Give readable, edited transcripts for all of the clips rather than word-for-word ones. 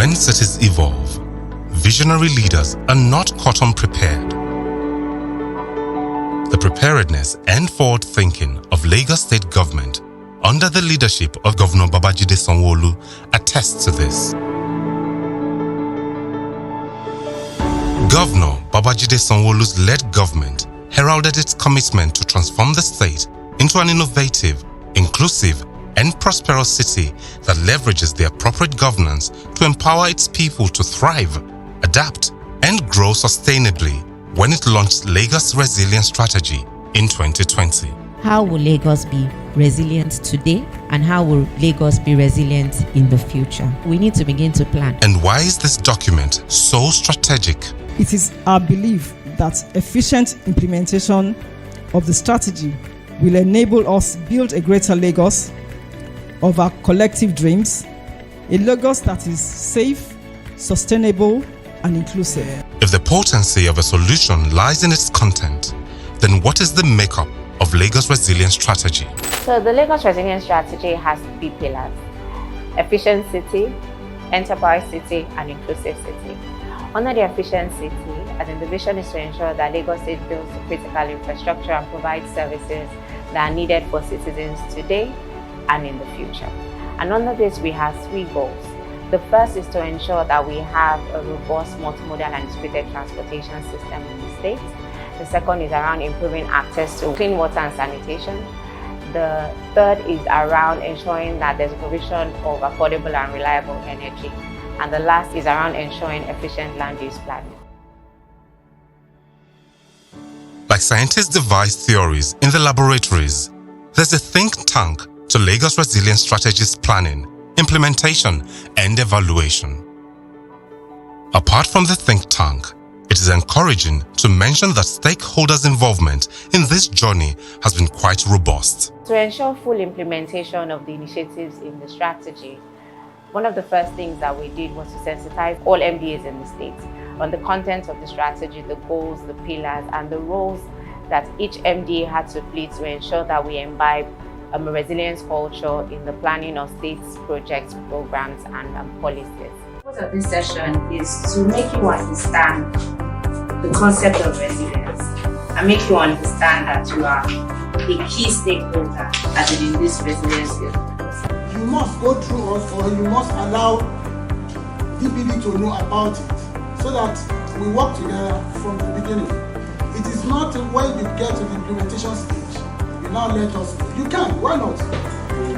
when cities evolve, visionary leaders are not caught unprepared. The preparedness and forward thinking of Lagos State Government under the leadership of Governor Babajide Sanwo-Olu attests to this. Governor Babajide Sanwo-Olu's led government heralded its commitment to transform the state into an innovative, inclusive, and prosperous city that leverages the appropriate governance to empower its people to thrive, adapt, and grow sustainably when it launched Lagos Resilience Strategy in 2020. How will Lagos be resilient today, and how will Lagos be resilient in the future? We need to begin to plan. And why is this document so strategic? It is our belief that efficient implementation of the strategy will enable us build a greater Lagos of our collective dreams, a Lagos that is safe, sustainable, and inclusive. If the potency of a solution lies in its content, then what is the makeup of Lagos Resilience Strategy? So the Lagos Resilience Strategy has 3 pillars: efficient city, enterprise city, and inclusive city. Under the efficient city, the vision is to ensure that Lagos State builds the critical infrastructure and provides services that are needed for citizens today and in the future. And under this, we have 3 goals. The first is to ensure that we have a robust multimodal and distributed transportation system in the state. The second is around improving access to clean water and sanitation. The third is around ensuring that there's provision of affordable and reliable energy. And the last is around ensuring efficient land use planning. Like scientists devise theories in the laboratories, there's a think tank to Lagos Resilience Strategy's planning, implementation, and evaluation. Apart from the think tank, it is encouraging to mention that stakeholders' involvement in this journey has been quite robust. To ensure full implementation of the initiatives in the strategy, one of the first things that we did was to sensitize all MDAs in the state on the content of the strategy, the goals, the pillars, and the roles that each MDA had to play to ensure that we imbibe a resilience culture in the planning of states, projects, programs, and policies. The purpose of this session is to make you understand the concept of resilience and make you understand that you are a key stakeholder as in this resilience building. You must go through us, or you must allow DPD to know about it so that we work together from the beginning. It is not when you get to the implementation stage, you now let us know. You can, why not?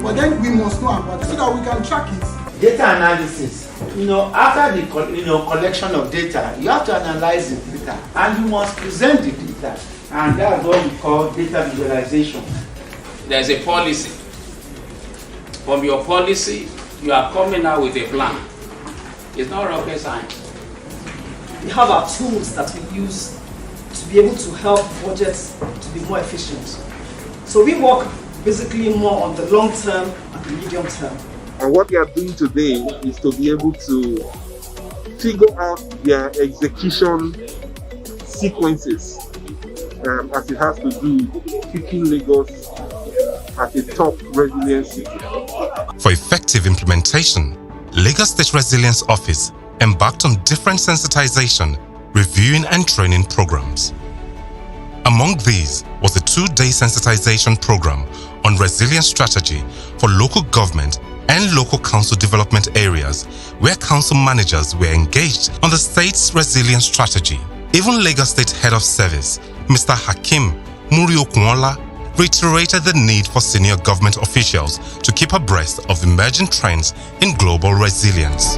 But then we must know about it so that we can track it. Data analysis. After the collection of data, you have to analyze the data and you must present the data. And that's what we call data visualization. There's a policy. From your policy, you are coming out with a plan. It's not rocket science. We have our tools that we use to be able to help budgets to be more efficient. So we work basically more on the long term and the medium term. And what we are doing today is to be able to figure out their execution sequences as it has to do keeping Lagos as a top resilience city. For effective implementation, Lagos State Resilience Office embarked on different sensitization, reviewing and training programs. Among these was the 2-day sensitization program on resilience strategy for local government and local council development areas, where council managers were engaged on the state's resilience strategy. Even Lagos State Head of Service, Mr. Hakim Muri-Okunwola, reiterated the need for senior government officials to keep abreast of emerging trends in global resilience.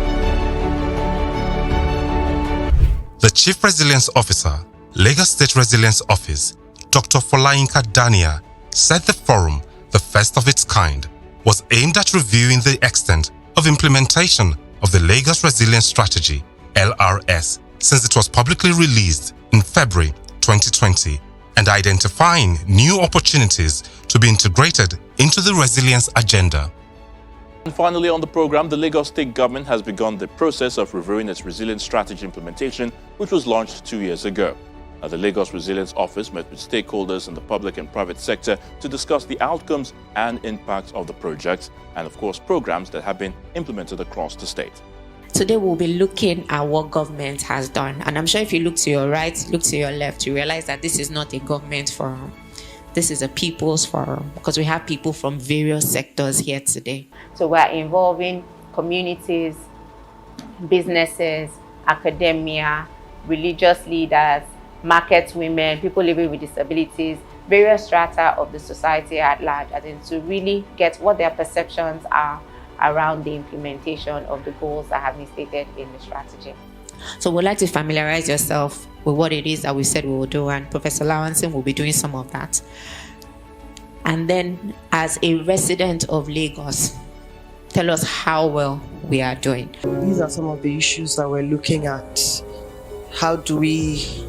The Chief Resilience Officer, Lagos State Resilience Office, Dr. Folayinka Dania, said the forum, the first of its kind, was aimed at reviewing the extent of implementation of the Lagos Resilience Strategy, LRS, since it was publicly released in February 2020, and identifying new opportunities to be integrated into the resilience agenda. And finally on the program, the Lagos State Government has begun the process of reviewing its resilience strategy implementation, which was launched 2 years ago. Now, the Lagos Resilience Office met with stakeholders in the public and private sector to discuss the outcomes and impacts of the project and, of course, programs that have been implemented across the state. Today we'll be looking at what government has done. And I'm sure if you look to your right, look to your left, you realize that this is not a government forum. This is a people's forum because we have people from various sectors here today. So we're involving communities, businesses, academia, religious leaders, market women, people living with disabilities, various strata of the society at large, and to really get what their perceptions are around the implementation of the goals that have been stated in the strategy. So we'd like to familiarize yourself with what it is that we said we will do, and Professor Lawanson will be doing some of that. And then, as a resident of Lagos, tell us how well we are doing. These are some of the issues that we're looking at. How do we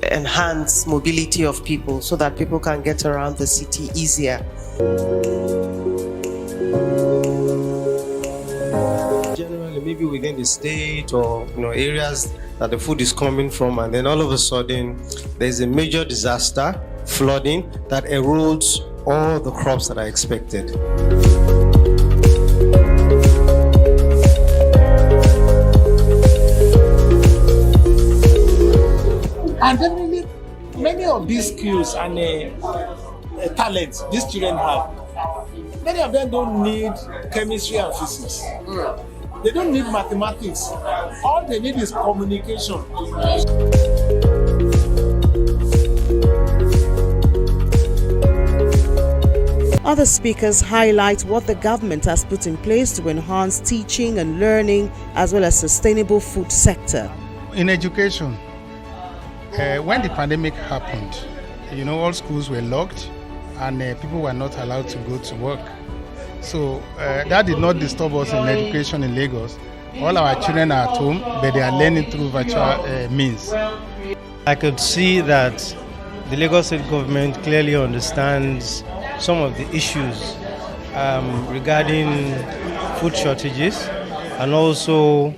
enhance mobility of people so that people can get around the city easier? Generally, maybe within the state or areas that the food is coming from, and then all of a sudden there's a major disaster, flooding, that erodes all the crops that are expected. And definitely, many of these skills and talents these children have, many of them don't need chemistry and physics. They don't need mathematics. All they need is communication. Other speakers highlight what the government has put in place to enhance teaching and learning as well as sustainable food sector. In education, when the pandemic happened, all schools were locked and people were not allowed to go to work. So that did not disturb us in education in Lagos. All our children are at home, but they are learning through virtual means. I could see that the Lagos State government clearly understands some of the issues regarding food shortages and also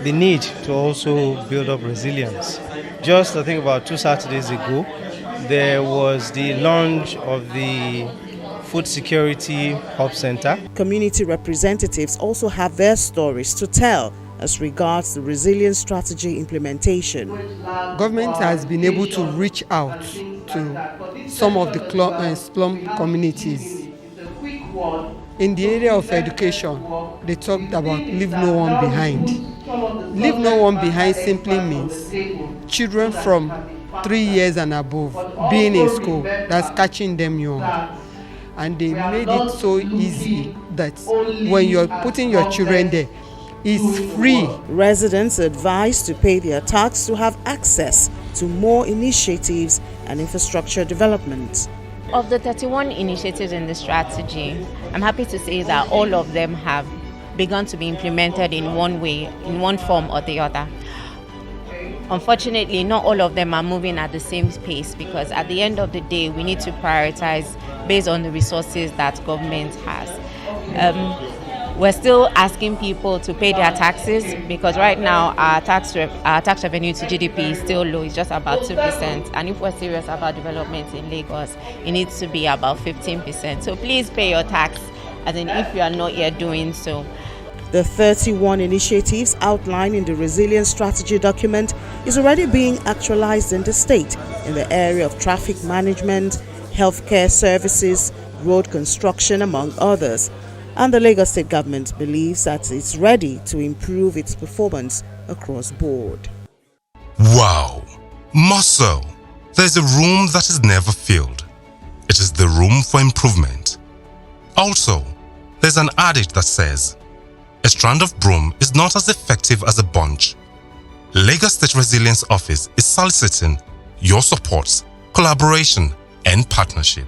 the need to also build up resilience. Just I think about 2 Saturdays ago, there was the launch of the Food Security Hub Center. Community representatives also have their stories to tell as regards the resilience strategy implementation. Government has been able to reach out to some of the slum communities. In the area of education, they talked about leave no one behind. Leave no one behind simply means children from 3 years and above being in school, that's catching them young. And they made it so easy that when you're putting your children there, it's free. Residents are advised to pay their tax to have access to more initiatives and infrastructure development. Of the 31 initiatives in the strategy, I'm happy to say that all of them have begun to be implemented in one way, in one form or the other. Unfortunately, not all of them are moving at the same pace because at the end of the day, we need to prioritize based on the resources that government has. We're still asking people to pay their taxes because right now our tax revenue to GDP is still low. It's just about 2%. And if we're serious about development in Lagos, it needs to be about 15%. So please pay your tax, as in if you are not yet doing so. The 31 initiatives outlined in the resilience strategy document is already being actualized in the state in the area of traffic management, healthcare services, road construction, among others. And the Lagos State government believes that it's ready to improve its performance across board. Wow! More so, there's a room that is never filled. It is the room for improvement. Also, there's an adage that says, a strand of broom is not as effective as a bunch. Lagos State Resilience Office is soliciting your support, collaboration, and partnership.